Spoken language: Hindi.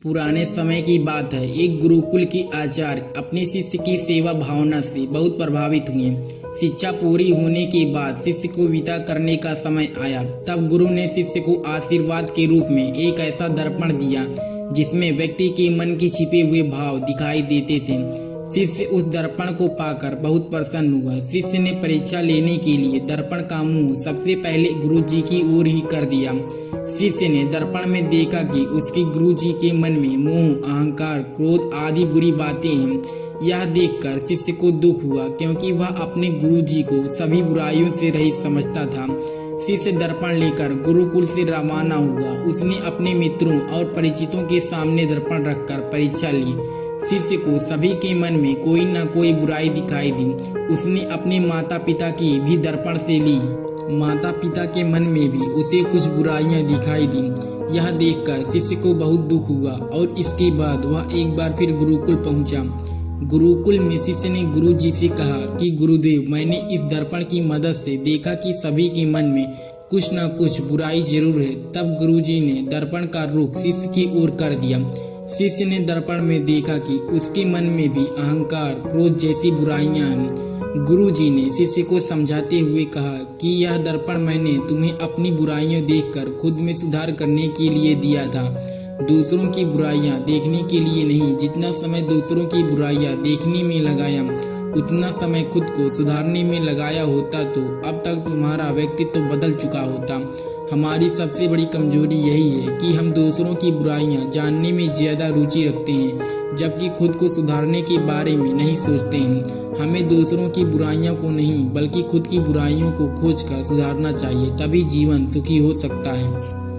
पुराने समय की बात है। एक गुरुकुल की आचार्य अपने शिष्य की सेवा भावना से बहुत प्रभावित हुए। शिक्षा पूरी होने के बाद शिष्य को विदा करने का समय आया। तब गुरु ने शिष्य को आशीर्वाद के रूप में एक ऐसा दर्पण दिया जिसमें व्यक्ति के मन के छिपे हुए भाव दिखाई देते थे। शिष्य उस दर्पण को पाकर बहुत प्रसन्न हुआ। शिष्य ने परीक्षा लेने के लिए दर्पण का मुंह सबसे पहले गुरु जी की ओर ही कर दिया। शिष्य ने दर्पण में देखा कि उसके गुरु जी के मन में मोह, अहंकार, क्रोध आदि बुरी बातें हैं। यह देखकर शिष्य को दुख हुआ, क्योंकि वह अपने गुरु जी को सभी बुराइयों से रहित समझता था। शिष्य दर्पण लेकर गुरुकुल से रवाना हुआ। उसने अपने मित्रों और परिचितों के सामने दर्पण रखकर परीक्षा ली। शिष्य को सभी के मन में कोई न कोई बुराई दिखाई दी। उसने अपने माता पिता की भी दर्पण से ली। माता पिता के मन में भी उसे कुछ बुराइयां दिखाई दी। यह देखकर शिष्य को बहुत दुख हुआ और इसके बाद वह एक बार फिर गुरुकुल पहुंचा। गुरुकुल में शिष्य ने गुरु जी से कहा कि गुरुदेव, मैंने इस दर्पण की मदद से देखा कि सभी के मन में कुछ न कुछ बुराई जरूर है। तब गुरु जी ने दर्पण का रुख शिष्य की ओर कर दिया। शिष्य ने दर्पण में देखा कि उसके मन में भी अहंकार, क्रोध जैसी बुराइयां हैं। गुरु जी ने शिष्य को समझाते हुए कहा कि यह दर्पण मैंने तुम्हें अपनी बुराइयां देखकर खुद में सुधार करने के लिए दिया था, दूसरों की बुराइयां देखने के लिए नहीं। जितना समय दूसरों की बुराइयां देखने में लगाया, उतना समय खुद को सुधारने में लगाया होता तो अब तक तुम्हारा व्यक्तित्व बदल चुका होता। हमारी सबसे बड़ी कमजोरी यही है कि हम दूसरों की बुराइयां जानने में ज़्यादा रुचि रखते हैं, जबकि खुद को सुधारने के बारे में नहीं सोचते हैं। हमें दूसरों की बुराइयों को नहीं, बल्कि खुद की बुराइयों को खोजकर सुधारना चाहिए, तभी जीवन सुखी हो सकता है।